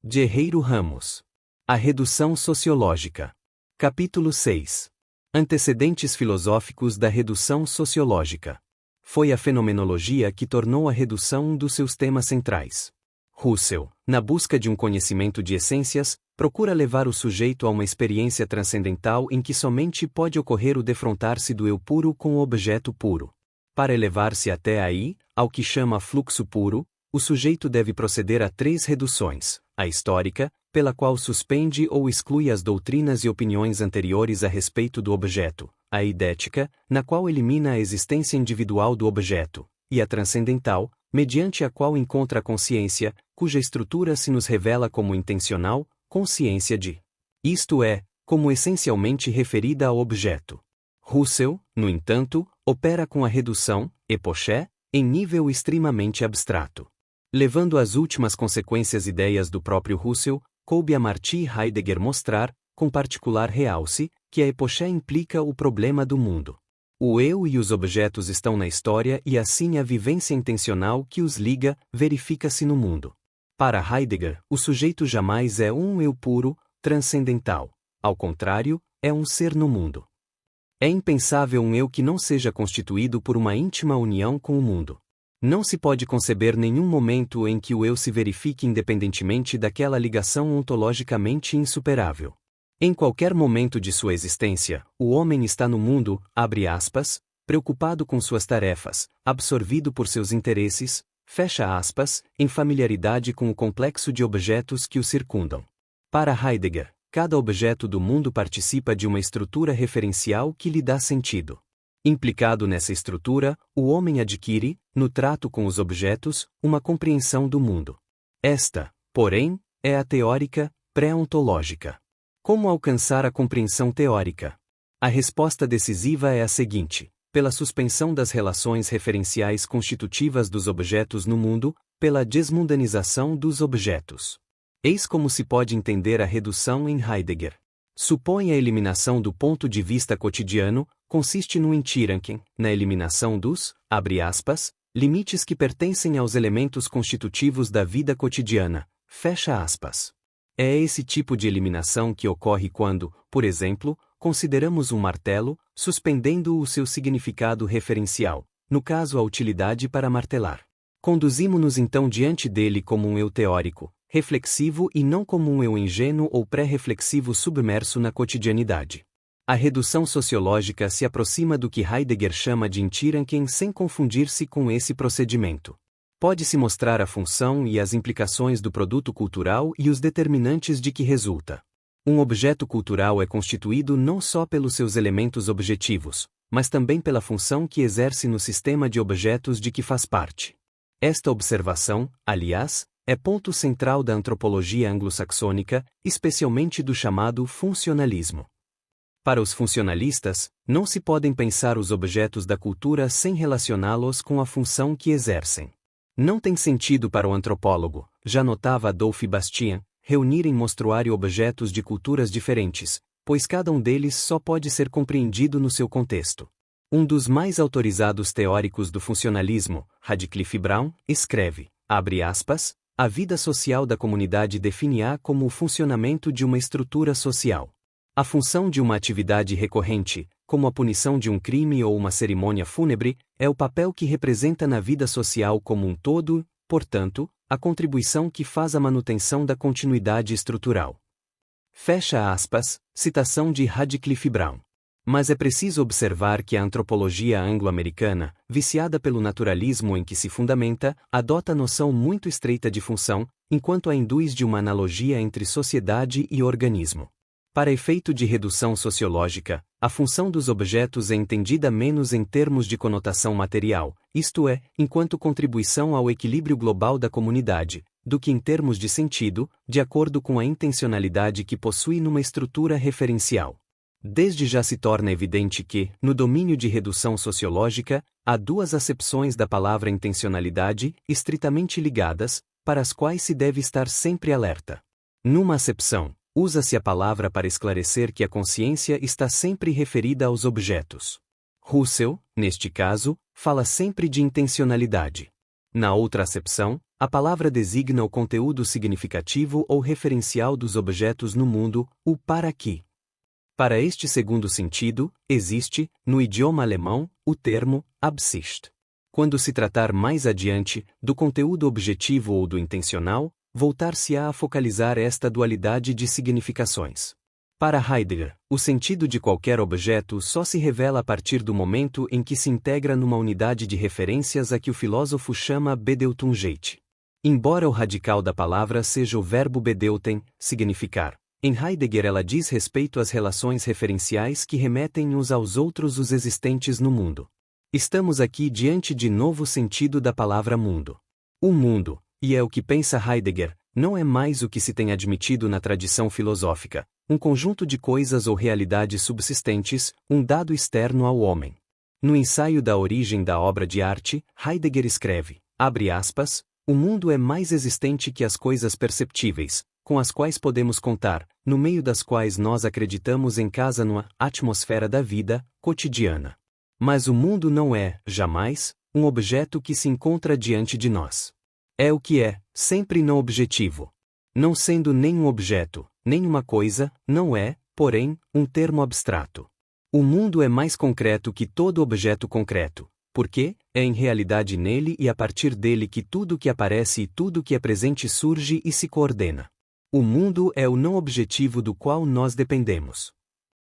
Guerreiro Ramos. A redução sociológica. Capítulo 6. Antecedentes filosóficos da redução sociológica. Foi a fenomenologia que tornou a redução um dos seus temas centrais. Russell, na busca de um conhecimento de essências, procura levar o sujeito a uma experiência transcendental em que somente pode ocorrer o defrontar-se do eu puro com o objeto puro. Para elevar-se até aí, ao que chama fluxo puro, o sujeito deve proceder a 3 reduções: a histórica, pela qual suspende ou exclui as doutrinas e opiniões anteriores a respeito do objeto; a idética, na qual elimina a existência individual do objeto; e a transcendental, mediante a qual encontra a consciência, cuja estrutura se nos revela como intencional, consciência de. Isto é, como essencialmente referida ao objeto. Russell, no entanto, opera com a redução, epoché, em nível extremamente abstrato. Levando às últimas consequências ideias do próprio Russell, coube a Marty Heidegger mostrar, com particular realce, que a epoché implica o problema do mundo. O eu e os objetos estão na história e assim a vivência intencional que os liga, verifica-se no mundo. Para Heidegger, o sujeito jamais é um eu puro, transcendental. Ao contrário, é um ser no mundo. É impensável um eu que não seja constituído por uma íntima união com o mundo. Não se pode conceber nenhum momento em que o eu se verifique independentemente daquela ligação ontologicamente insuperável. Em qualquer momento de sua existência, o homem está no mundo, abre aspas, preocupado com suas tarefas, absorvido por seus interesses, fecha aspas, em familiaridade com o complexo de objetos que o circundam. Para Heidegger, cada objeto do mundo participa de uma estrutura referencial que lhe dá sentido. Implicado nessa estrutura, o homem adquire, no trato com os objetos, uma compreensão do mundo. Esta, porém, é a teórica, pré-ontológica. Como alcançar a compreensão teórica? A resposta decisiva é a seguinte: pela suspensão das relações referenciais constitutivas dos objetos no mundo, pela desmundanização dos objetos. Eis como se pode entender a redução em Heidegger. Supõe a eliminação do ponto de vista cotidiano, consiste no Entieranken, na eliminação dos, abre aspas, limites que pertencem aos elementos constitutivos da vida cotidiana, fecha aspas. É esse tipo de eliminação que ocorre quando, por exemplo, consideramos um martelo, suspendendo o seu significado referencial, no caso a utilidade para martelar. Conduzimo-nos então diante dele como um eu teórico, reflexivo e não como um eu ingênuo ou pré-reflexivo submerso na cotidianidade. A redução sociológica se aproxima do que Heidegger chama de Entieranken sem confundir-se com esse procedimento. Pode-se mostrar a função e as implicações do produto cultural e os determinantes de que resulta. Um objeto cultural é constituído não só pelos seus elementos objetivos, mas também pela função que exerce no sistema de objetos de que faz parte. Esta observação, aliás, é ponto central da antropologia anglo-saxônica, especialmente do chamado funcionalismo. Para os funcionalistas, não se podem pensar os objetos da cultura sem relacioná-los com a função que exercem. Não tem sentido para o antropólogo, já notava Adolphe Bastien, reunir em mostruário objetos de culturas diferentes, pois cada um deles só pode ser compreendido no seu contexto. Um dos mais autorizados teóricos do funcionalismo, Radcliffe Brown, escreve, abre aspas, a vida social da comunidade define-a como o funcionamento de uma estrutura social. A função de uma atividade recorrente, como a punição de um crime ou uma cerimônia fúnebre, é o papel que representa na vida social como um todo, portanto, a contribuição que faz à manutenção da continuidade estrutural. Fecha aspas, citação de Radcliffe Brown. Mas é preciso observar que a antropologia anglo-americana, viciada pelo naturalismo em que se fundamenta, adota noção muito estreita de função, enquanto a induz de uma analogia entre sociedade e organismo. Para efeito de redução sociológica, a função dos objetos é entendida menos em termos de conotação material, isto é, enquanto contribuição ao equilíbrio global da comunidade, do que em termos de sentido, de acordo com a intencionalidade que possui numa estrutura referencial. Desde já se torna evidente que, no domínio de redução sociológica, há 2 acepções da palavra intencionalidade, estritamente ligadas, para as quais se deve estar sempre alerta. Numa acepção, usa-se a palavra para esclarecer que a consciência está sempre referida aos objetos. Russell, neste caso, fala sempre de intencionalidade. Na outra acepção, A palavra designa o conteúdo significativo ou referencial dos objetos no mundo, o para que. Para este segundo sentido, existe, no idioma alemão, o termo Absicht. Quando se tratar mais adiante, do conteúdo objetivo ou do intencional, voltar-se-á a focalizar esta dualidade de significações. Para Heidegger, o sentido de qualquer objeto só se revela a partir do momento em que se integra numa unidade de referências a que o filósofo chama Bedeutungsheit. Embora o radical da palavra seja o verbo bedeuten, significar, em Heidegger ela diz respeito às relações referenciais que remetem uns aos outros os existentes no mundo. Estamos aqui diante de novo sentido da palavra mundo. O mundo, e é o que pensa Heidegger, não é mais o que se tem admitido na tradição filosófica, um conjunto de coisas ou realidades subsistentes, um dado externo ao homem. No ensaio da origem da obra de arte, Heidegger escreve, abre aspas, o mundo é mais existente que as coisas perceptíveis, com as quais podemos contar, no meio das quais nós acreditamos em casa numa atmosfera da vida cotidiana. Mas o mundo não é, jamais, um objeto que se encontra diante de nós. É o que é, sempre não objetivo. Não sendo nem um objeto, nem uma coisa, não é, porém, um termo abstrato. O mundo é mais concreto que todo objeto concreto, porque é em realidade nele e a partir dele que tudo que aparece e tudo que é presente surge e se coordena. O mundo é o não objetivo do qual nós dependemos.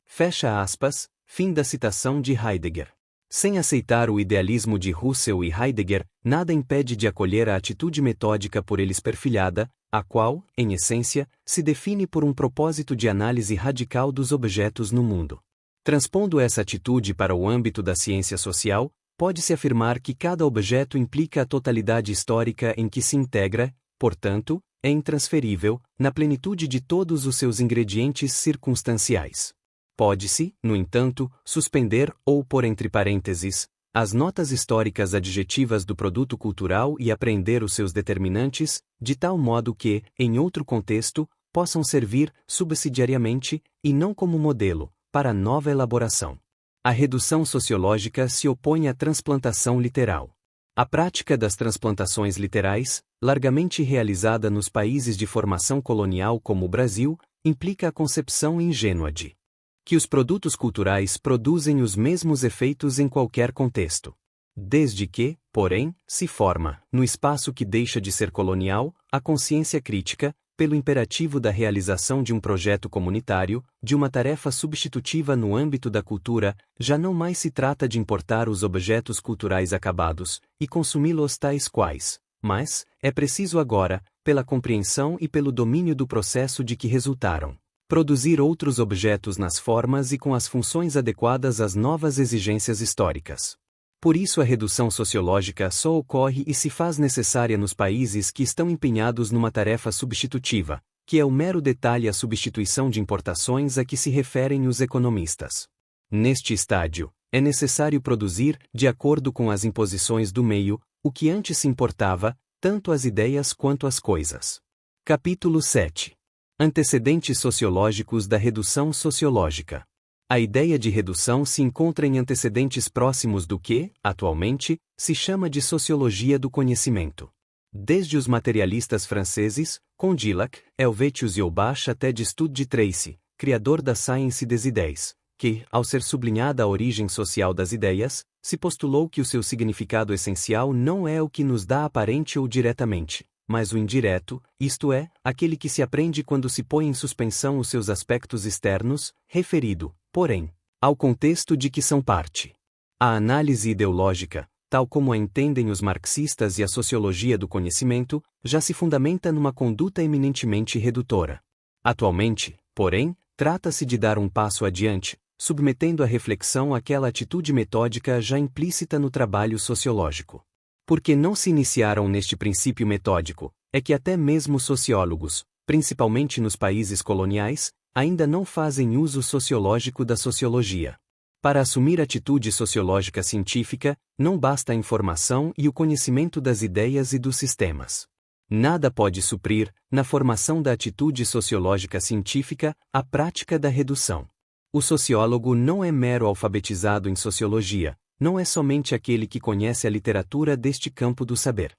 Fecha aspas, fim da citação de Heidegger. Sem aceitar o idealismo de Husserl e Heidegger, nada impede de acolher a atitude metódica por eles perfilhada, a qual, em essência, se define por um propósito de análise radical dos objetos no mundo. Transpondo essa atitude para o âmbito da ciência social, pode-se afirmar que cada objeto implica a totalidade histórica em que se integra, portanto, é intransferível, na plenitude de todos os seus ingredientes circunstanciais. Pode-se, no entanto, suspender ou pôr entre parênteses as notas históricas adjetivas do produto cultural e apreender os seus determinantes, de tal modo que, em outro contexto, possam servir, subsidiariamente, e não como modelo, para nova elaboração. A redução sociológica se opõe à transplantação literal. A prática das transplantações literais, largamente realizada nos países de formação colonial como o Brasil, implica a concepção ingênua de que os produtos culturais produzem os mesmos efeitos em qualquer contexto. Desde que, porém, se forma, no espaço que deixa de ser colonial, a consciência crítica, pelo imperativo da realização de um projeto comunitário, de uma tarefa substitutiva no âmbito da cultura, já não mais se trata de importar os objetos culturais acabados e consumi-los tais quais, mas é preciso agora, pela compreensão e pelo domínio do processo de que resultaram, produzir outros objetos nas formas e com as funções adequadas às novas exigências históricas. Por isso a redução sociológica só ocorre e se faz necessária nos países que estão empenhados numa tarefa substitutiva, que é o mero detalhe a substituição de importações a que se referem os economistas. Neste estágio, é necessário produzir, de acordo com as imposições do meio, o que antes se importava, tanto as ideias quanto as coisas. Capítulo 7. Antecedentes sociológicos da redução sociológica. A ideia de redução se encontra em antecedentes próximos do que, atualmente, se chama de sociologia do conhecimento. Desde os materialistas franceses, Condillac, Helvetius e Holbach até de Stud de Tracy, criador da Science des Idées, que, ao ser sublinhada a origem social das ideias, se postulou que o seu significado essencial não é o que nos dá aparente ou diretamente, mas o indireto, isto é, aquele que se aprende quando se põe em suspensão os seus aspectos externos, referido, porém, ao contexto de que são parte. A análise ideológica, tal como a entendem os marxistas e a sociologia do conhecimento, já se fundamenta numa conduta eminentemente redutora. Atualmente, porém, trata-se de dar um passo adiante, submetendo a reflexão àquela atitude metódica já implícita no trabalho sociológico. Porque não se iniciaram neste princípio metódico, é que até mesmo sociólogos, principalmente nos países coloniais, ainda não fazem uso sociológico da sociologia. Para assumir atitude sociológica científica, não basta a informação e o conhecimento das ideias e dos sistemas. Nada pode suprir, na formação da atitude sociológica científica, a prática da redução. O sociólogo não é mero alfabetizado em sociologia, não é somente aquele que conhece a literatura deste campo do saber.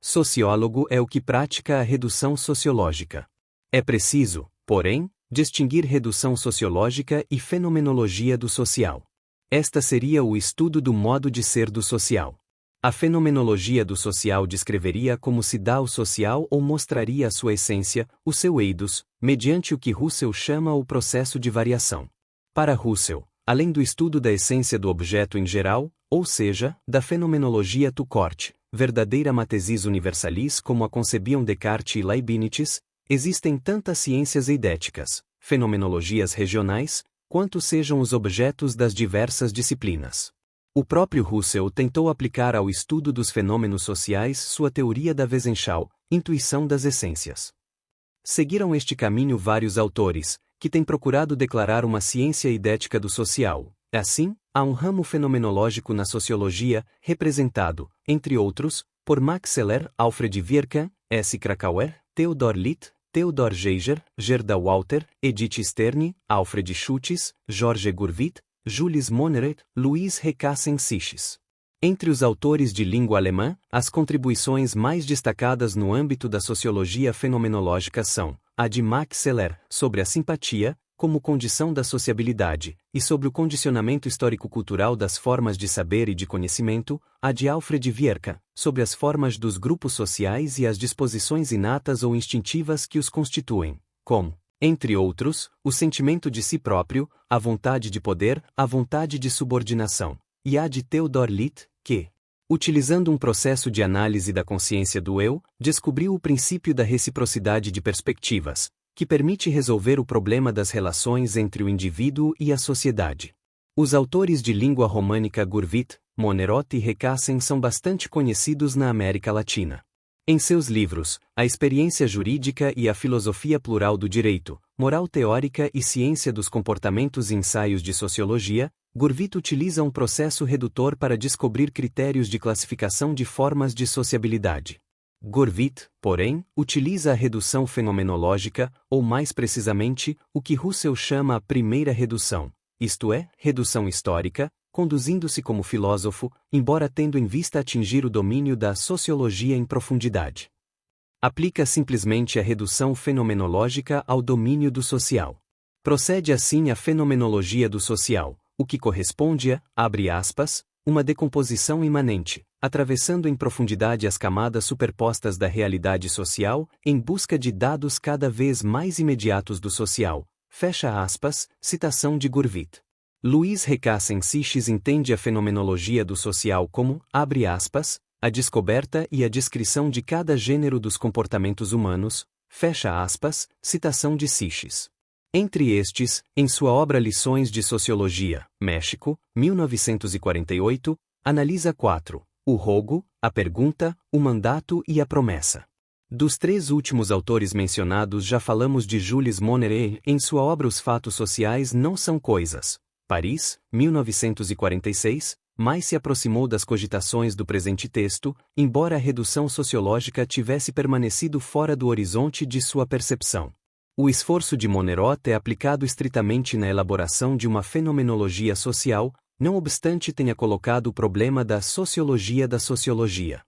Sociólogo é o que pratica a redução sociológica. É preciso, porém, distinguir redução sociológica e fenomenologia do social. Esta seria o estudo do modo de ser do social. A fenomenologia do social descreveria como se dá o social ou mostraria a sua essência, o seu eidos, mediante o que Russell chama o processo de variação. Para Russell, além do estudo da essência do objeto em geral, ou seja, da fenomenologia tout court, verdadeira matesis universalis como a concebiam Descartes e Leibniz, existem tantas ciências eidéticas, fenomenologias regionais, quanto sejam os objetos das diversas disciplinas. O próprio Russell tentou aplicar ao estudo dos fenômenos sociais sua teoria da Wesensschau, intuição das essências. Seguiram este caminho vários autores, que têm procurado declarar uma ciência eidética do social. Assim, há um ramo fenomenológico na sociologia, representado, entre outros, por Max Seller, Alfred Vierkan, S. Krakauer, Theodor Litt, Theodor Geiger, Gerda Walter, Edith Stern, Alfred Schultes, George Gurvit, Jules Monneret, Louis Recassin-Siches. Entre os autores de língua alemã, as contribuições mais destacadas no âmbito da sociologia fenomenológica são a de Max Seller, sobre a simpatia, como condição da sociabilidade, e sobre o condicionamento histórico-cultural das formas de saber e de conhecimento, a de Alfred Vierkan, sobre as formas dos grupos sociais e as disposições inatas ou instintivas que os constituem, como, entre outros, o sentimento de si próprio, a vontade de poder, a vontade de subordinação, e a de Theodor Litt, que, utilizando um processo de análise da consciência do eu, descobriu o princípio da reciprocidade de perspectivas, que permite resolver o problema das relações entre o indivíduo e a sociedade. Os autores de língua românica Gurvit, Monneret e Recassin são bastante conhecidos na América Latina. Em seus livros, A Experiência Jurídica e a Filosofia Plural do Direito, Moral Teórica e Ciência dos Comportamentos e Ensaios de Sociologia, Gurvit utiliza um processo redutor para descobrir critérios de classificação de formas de sociabilidade. Gurvit, porém, utiliza a redução fenomenológica, ou mais precisamente, o que Russell chama a primeira redução, isto é, redução histórica, conduzindo-se como filósofo, embora tendo em vista atingir o domínio da sociologia em profundidade. Aplica simplesmente a redução fenomenológica ao domínio do social. Procede assim a fenomenologia do social, o que corresponde a, abre aspas, uma decomposição imanente, atravessando em profundidade as camadas superpostas da realidade social, em busca de dados cada vez mais imediatos do social, fecha aspas, citação de Gurvit. Louis Recassin-Siches entende a fenomenologia do social como, abre aspas, a descoberta e a descrição de cada gênero dos comportamentos humanos, fecha aspas, citação de Siches. Entre estes, em sua obra Lições de Sociologia, México, 1948, analisa 4, o rogo, a pergunta, o mandato e a promessa. Dos três últimos autores mencionados já falamos de Jules Monneret em sua obra Os Fatos Sociais Não São Coisas, Paris, 1946, mais se aproximou das cogitações do presente texto, embora a redução sociológica tivesse permanecido fora do horizonte de sua percepção. O esforço de Monneret é aplicado estritamente na elaboração de uma fenomenologia social, não obstante tenha colocado o problema da sociologia da sociologia.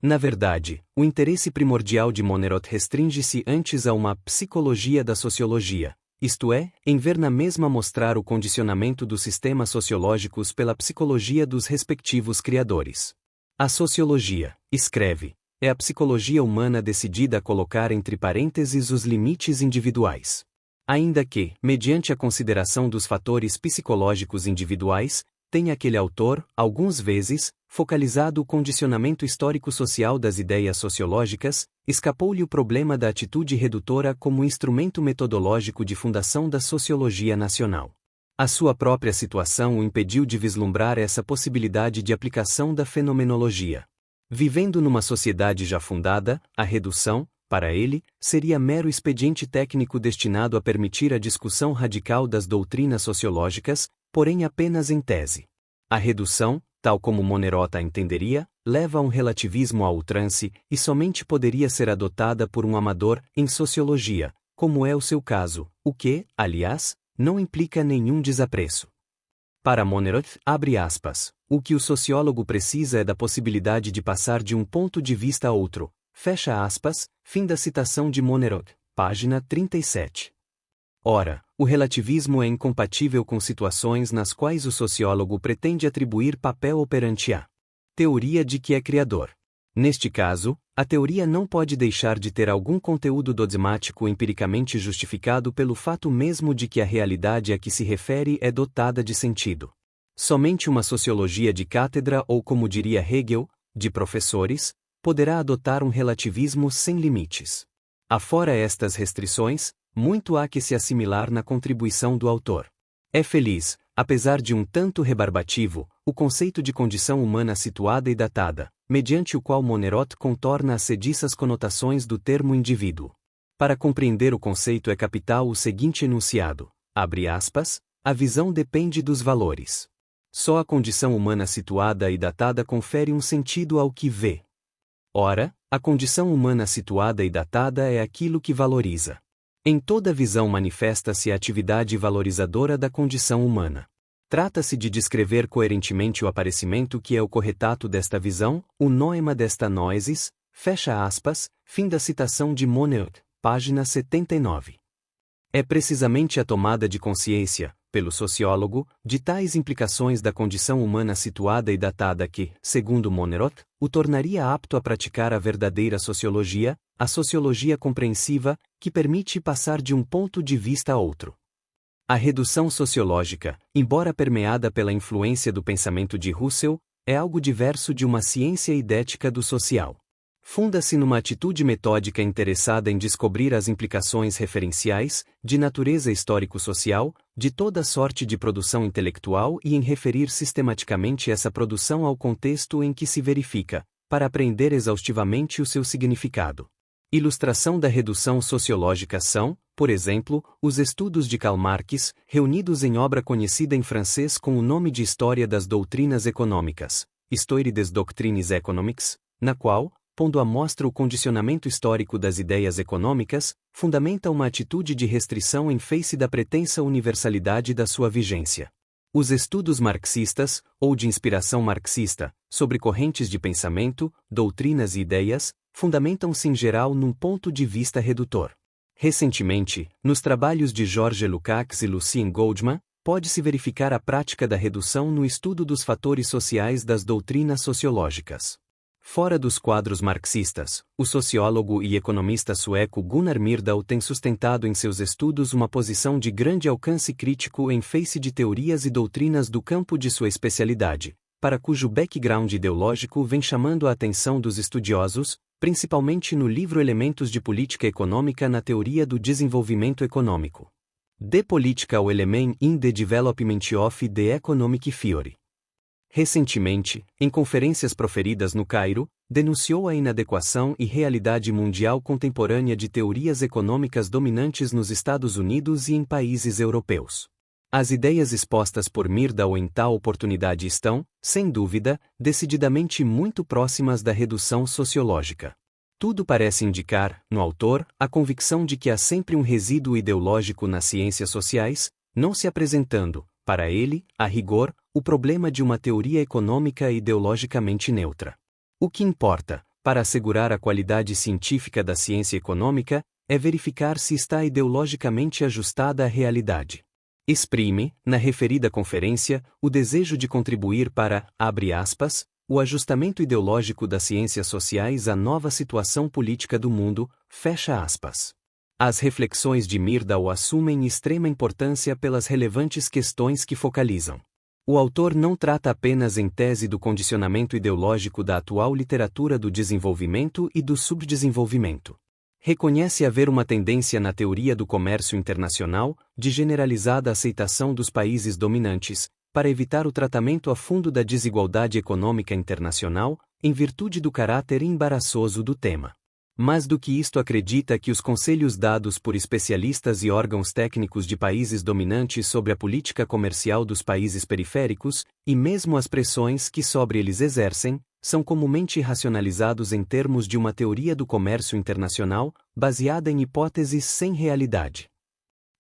Na verdade, o interesse primordial de Monneret restringe-se antes a uma psicologia da sociologia, isto é, em ver na mesma mostrar o condicionamento dos sistemas sociológicos pela psicologia dos respectivos criadores. A sociologia, escreve, é a psicologia humana decidida a colocar entre parênteses os limites individuais. Ainda que, mediante a consideração dos fatores psicológicos individuais, tenha aquele autor, algumas vezes, focalizado o condicionamento histórico-social das ideias sociológicas, escapou-lhe o problema da atitude redutora como instrumento metodológico de fundação da sociologia nacional. A sua própria situação o impediu de vislumbrar essa possibilidade de aplicação da fenomenologia. Vivendo numa sociedade já fundada, a redução, para ele, seria mero expediente técnico destinado a permitir a discussão radical das doutrinas sociológicas, porém apenas em tese. A redução, tal como Monneret a entenderia, leva a um relativismo à outrance e somente poderia ser adotada por um amador em sociologia, como é o seu caso, o que, aliás, não implica nenhum desapreço. Para Monneroth, abre aspas, o que o sociólogo precisa é da possibilidade de passar de um ponto de vista a outro, fecha aspas, fim da citação de Monneroth, página 37. Ora, o relativismo é incompatível com situações nas quais o sociólogo pretende atribuir papel operante à teoria de que é criador. Neste caso, a teoria não pode deixar de ter algum conteúdo dogmático empiricamente justificado pelo fato mesmo de que a realidade a que se refere é dotada de sentido. Somente uma sociologia de cátedra ou, como diria Hegel, de professores, poderá adotar um relativismo sem limites. Afora estas restrições, muito há que se assimilar na contribuição do autor. É feliz, apesar de um tanto rebarbativo, o conceito de condição humana situada e datada, mediante o qual Monneroth contorna as sediças conotações do termo indivíduo. Para compreender o conceito é capital o seguinte enunciado, abre aspas, a visão depende dos valores. Só a condição humana situada e datada confere um sentido ao que vê. Ora, a condição humana situada e datada é aquilo que valoriza. Em toda visão manifesta-se a atividade valorizadora da condição humana. Trata-se de descrever coerentemente o aparecimento que é o corretato desta visão, o noema desta noesis, fecha aspas, fim da citação de Monneroth, página 79. É precisamente a tomada de consciência, pelo sociólogo, de tais implicações da condição humana situada e datada que, segundo Monneroth, o tornaria apto a praticar a verdadeira sociologia, a sociologia compreensiva, que permite passar de um ponto de vista a outro. A redução sociológica, embora permeada pela influência do pensamento de Russell, é algo diverso de uma ciência idética do social. Funda-se numa atitude metódica interessada em descobrir as implicações referenciais, de natureza histórico-social, de toda sorte de produção intelectual e em referir sistematicamente essa produção ao contexto em que se verifica, para apreender exaustivamente o seu significado. Ilustração da redução sociológica são, por exemplo, os estudos de Karl Marx, reunidos em obra conhecida em francês com o nome de História das Doutrinas Econômicas, Histoire des Doctrines Économiques, na qual, pondo à mostra o condicionamento histórico das ideias econômicas, fundamenta uma atitude de restrição em face da pretensa universalidade da sua vigência. Os estudos marxistas, ou de inspiração marxista, sobre correntes de pensamento, doutrinas e ideias, fundamentam-se em geral num ponto de vista redutor. Recentemente, nos trabalhos de Georges Lukács e Lucien Goldman, pode-se verificar a prática da redução no estudo dos fatores sociais das doutrinas sociológicas. Fora dos quadros marxistas, o sociólogo e economista sueco Gunnar Myrdal tem sustentado em seus estudos uma posição de grande alcance crítico em face de teorias e doutrinas do campo de sua especialidade, para cujo background ideológico vem chamando a atenção dos estudiosos, principalmente no livro Elementos de Política Econômica na Teoria do Desenvolvimento Econômico. The Political Element in the Development of the Economic Theory. Recentemente, em conferências proferidas no Cairo, denunciou a inadequação e realidade mundial contemporânea de teorias econômicas dominantes nos Estados Unidos e em países europeus. As ideias expostas por Myrdal em tal oportunidade estão, sem dúvida, decididamente muito próximas da redução sociológica. Tudo parece indicar, no autor, a convicção de que há sempre um resíduo ideológico nas ciências sociais, não se apresentando, para ele, a rigor, o problema de uma teoria econômica ideologicamente neutra. O que importa, para assegurar a qualidade científica da ciência econômica, é verificar se está ideologicamente ajustada à realidade. Exprime, na referida conferência, o desejo de contribuir para, abre aspas, o ajustamento ideológico das ciências sociais à nova situação política do mundo, fecha aspas. As reflexões de Myrdal assumem extrema importância pelas relevantes questões que focalizam. O autor não trata apenas em tese do condicionamento ideológico da atual literatura do desenvolvimento e do subdesenvolvimento. Reconhece haver uma tendência na teoria do comércio internacional, de generalizada aceitação dos países dominantes, para evitar o tratamento a fundo da desigualdade econômica internacional, em virtude do caráter embaraçoso do tema. Mais do que isto, acredita que os conselhos dados por especialistas e órgãos técnicos de países dominantes sobre a política comercial dos países periféricos, e mesmo as pressões que sobre eles exercem, são comumente racionalizados em termos de uma teoria do comércio internacional, baseada em hipóteses sem realidade.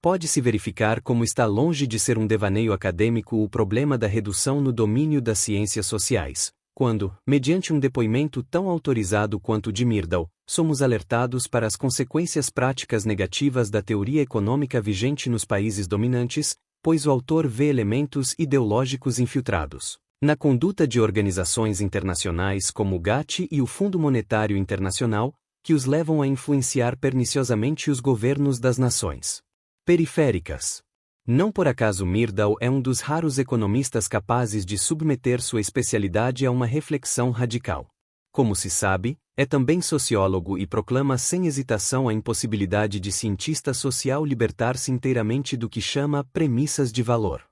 Pode-se verificar como está longe de ser um devaneio acadêmico o problema da redução no domínio das ciências sociais, quando, mediante um depoimento tão autorizado quanto o de Myrdal, somos alertados para as consequências práticas negativas da teoria econômica vigente nos países dominantes, pois o autor vê elementos ideológicos infiltrados na conduta de organizações internacionais como o GATT e o Fundo Monetário Internacional, que os levam a influenciar perniciosamente os governos das nações periféricas. Não por acaso Myrdal é um dos raros economistas capazes de submeter sua especialidade a uma reflexão radical. Como se sabe, é também sociólogo e proclama sem hesitação a impossibilidade de cientista social libertar-se inteiramente do que chama premissas de valor.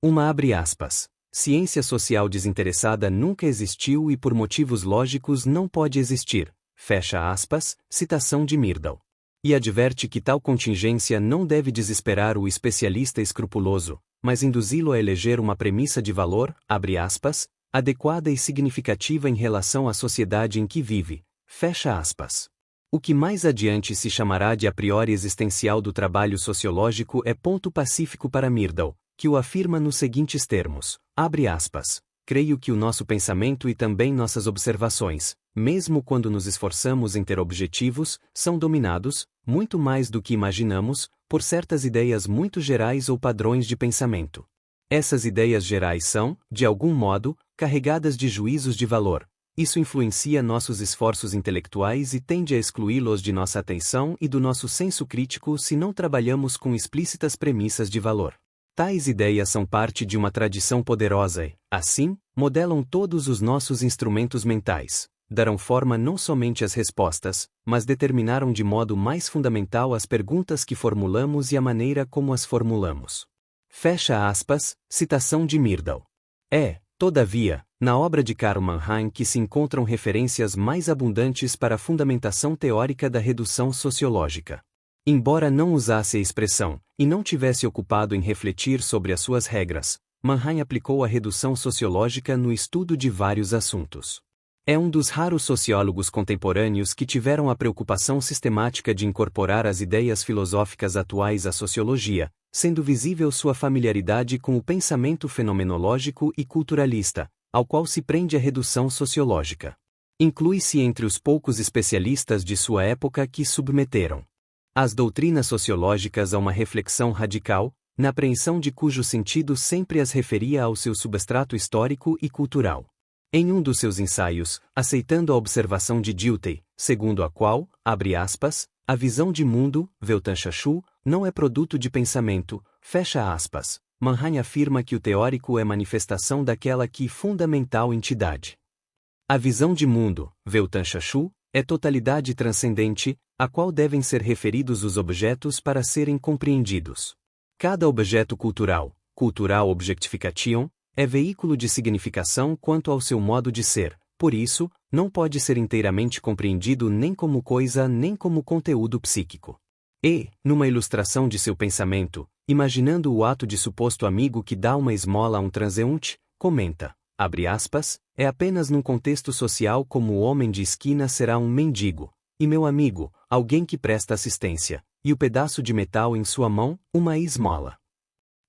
Uma abre aspas. Ciência social desinteressada nunca existiu e por motivos lógicos não pode existir, fecha aspas, citação de Myrdal. E adverte que tal contingência não deve desesperar o especialista escrupuloso, mas induzi-lo a eleger uma premissa de valor, abre aspas, adequada e significativa em relação à sociedade em que vive, fecha aspas. O que mais adiante se chamará de a priori existencial do trabalho sociológico é ponto pacífico para Myrdal, que o afirma nos seguintes termos, abre aspas, creio que o nosso pensamento e também nossas observações, mesmo quando nos esforçamos em ter objetivos, são dominados, muito mais do que imaginamos, por certas ideias muito gerais ou padrões de pensamento. Essas ideias gerais são, de algum modo, carregadas de juízos de valor. Isso influencia nossos esforços intelectuais e tende a excluí-los de nossa atenção e do nosso senso crítico se não trabalhamos com explícitas premissas de valor. Tais ideias são parte de uma tradição poderosa e, assim, modelam todos os nossos instrumentos mentais, darão forma não somente às respostas, mas determinaram de modo mais fundamental as perguntas que formulamos e a maneira como as formulamos. Fecha aspas, citação de Myrdal. Todavia, na obra de Karl Mannheim que se encontram referências mais abundantes para a fundamentação teórica da redução sociológica. Embora não usasse a expressão, e não tivesse ocupado em refletir sobre as suas regras, Mannheim aplicou a redução sociológica no estudo de vários assuntos. É um dos raros sociólogos contemporâneos que tiveram a preocupação sistemática de incorporar as ideias filosóficas atuais à sociologia, sendo visível sua familiaridade com o pensamento fenomenológico e culturalista, ao qual se prende a redução sociológica. Inclui-se entre os poucos especialistas de sua época que submeteram as doutrinas sociológicas a uma reflexão radical, na apreensão de cujo sentido sempre as referia ao seu substrato histórico e cultural. Em um dos seus ensaios, aceitando a observação de Dilthey, segundo a qual, abre aspas, a visão de mundo, Weltanschauung, não é produto de pensamento, fecha aspas, Mannheim afirma que o teórico é manifestação daquela que fundamental entidade. A visão de mundo, Weltanschauung, é totalidade transcendente, a qual devem ser referidos os objetos para serem compreendidos. Cada objeto cultural objectification, é veículo de significação quanto ao seu modo de ser, por isso, não pode ser inteiramente compreendido nem como coisa nem como conteúdo psíquico. E, numa ilustração de seu pensamento, imaginando o ato de suposto amigo que dá uma esmola a um transeunte, comenta, abre aspas, é apenas num contexto social como o homem de esquina será um mendigo, e meu amigo, alguém que presta assistência, e o pedaço de metal em sua mão, uma esmola.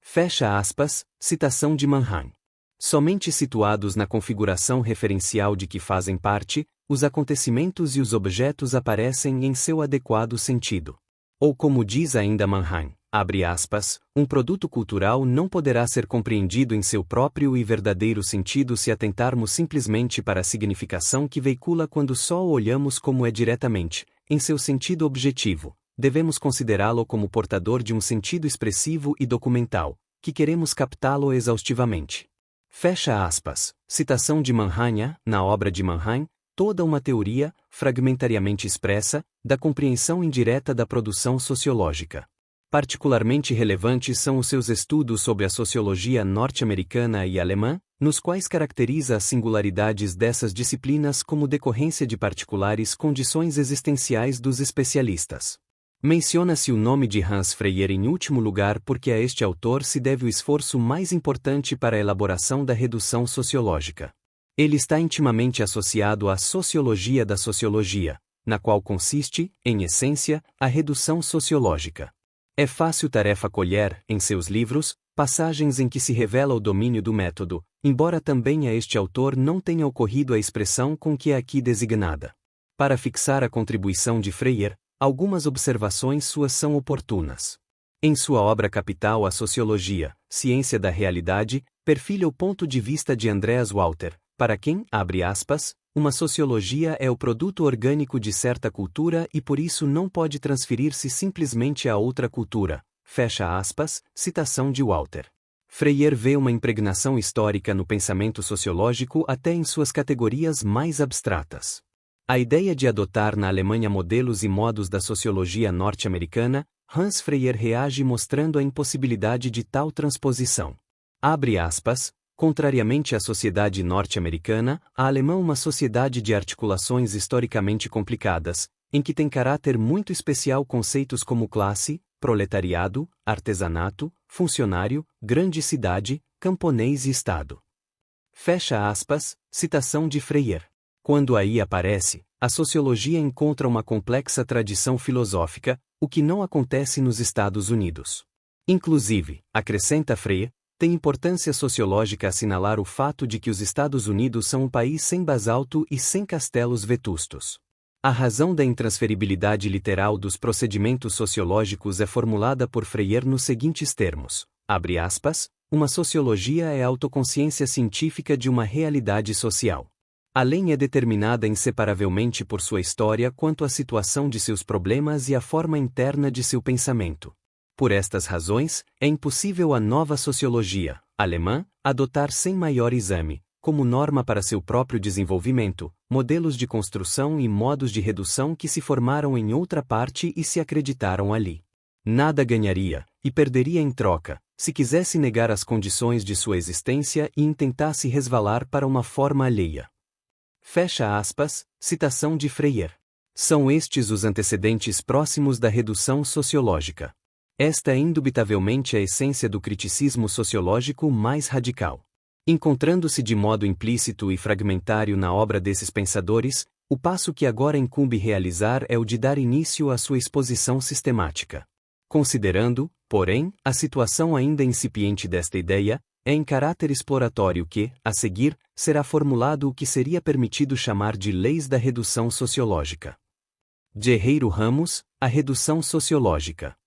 Fecha aspas, citação de Mannheim. Somente situados na configuração referencial de que fazem parte, os acontecimentos e os objetos aparecem em seu adequado sentido. Ou como diz ainda Mannheim, abre aspas, um produto cultural não poderá ser compreendido em seu próprio e verdadeiro sentido se atentarmos simplesmente para a significação que veicula quando só o olhamos como é diretamente, em seu sentido objetivo. Devemos considerá-lo como portador de um sentido expressivo e documental, que queremos captá-lo exaustivamente. Fecha aspas. Citação de Mannheim, na obra de Mannheim, toda uma teoria, fragmentariamente expressa, da compreensão indireta da produção sociológica. Particularmente relevantes são os seus estudos sobre a sociologia norte-americana e alemã, nos quais caracteriza as singularidades dessas disciplinas como decorrência de particulares condições existenciais dos especialistas. Menciona-se o nome de Hans Freyer em último lugar porque a este autor se deve o esforço mais importante para a elaboração da redução sociológica. Ele está intimamente associado à sociologia da sociologia, na qual consiste, em essência, a redução sociológica. É fácil tarefa colher, em seus livros, passagens em que se revela o domínio do método, embora também a este autor não tenha ocorrido a expressão com que é aqui designada. Para fixar a contribuição de Freire, algumas observações suas são oportunas. Em sua obra capital A Sociologia, Ciência da Realidade, perfilha o ponto de vista de Andreas Walter, para quem, abre aspas, uma sociologia é o produto orgânico de certa cultura e por isso não pode transferir-se simplesmente a outra cultura. Fecha aspas, citação de Walter. Freire vê uma impregnação histórica no pensamento sociológico até em suas categorias mais abstratas. A ideia de adotar na Alemanha modelos e modos da sociologia norte-americana, Hans Freire reage mostrando a impossibilidade de tal transposição. Abre aspas, contrariamente à sociedade norte-americana, a alemã é uma sociedade de articulações historicamente complicadas, em que tem caráter muito especial conceitos como classe, proletariado, artesanato, funcionário, grande cidade, camponês e Estado. Fecha aspas, citação de Freire. Quando aí aparece, a sociologia encontra uma complexa tradição filosófica, o que não acontece nos Estados Unidos. Inclusive, acrescenta Freire, tem importância sociológica assinalar o fato de que os Estados Unidos são um país sem basalto e sem castelos vetustos. A razão da intransferibilidade literal dos procedimentos sociológicos é formulada por Freire nos seguintes termos, abre aspas, uma sociologia é a autoconsciência científica de uma realidade social. Além é determinada inseparavelmente por sua história quanto à situação de seus problemas e à forma interna de seu pensamento. Por estas razões, é impossível a nova sociologia, alemã, adotar sem maior exame, como norma para seu próprio desenvolvimento, modelos de construção e modos de redução que se formaram em outra parte e se acreditaram ali. Nada ganharia, e perderia em troca, se quisesse negar as condições de sua existência e intentasse resvalar para uma forma alheia. Fecha aspas, citação de Freire. São estes os antecedentes próximos da redução sociológica. Esta é indubitavelmente a essência do criticismo sociológico mais radical. Encontrando-se de modo implícito e fragmentário na obra desses pensadores, o passo que agora incumbe realizar é o de dar início à sua exposição sistemática. Considerando, porém, a situação ainda incipiente desta ideia, é em caráter exploratório que, a seguir, será formulado o que seria permitido chamar de leis da redução sociológica. Guerreiro Ramos, a redução sociológica.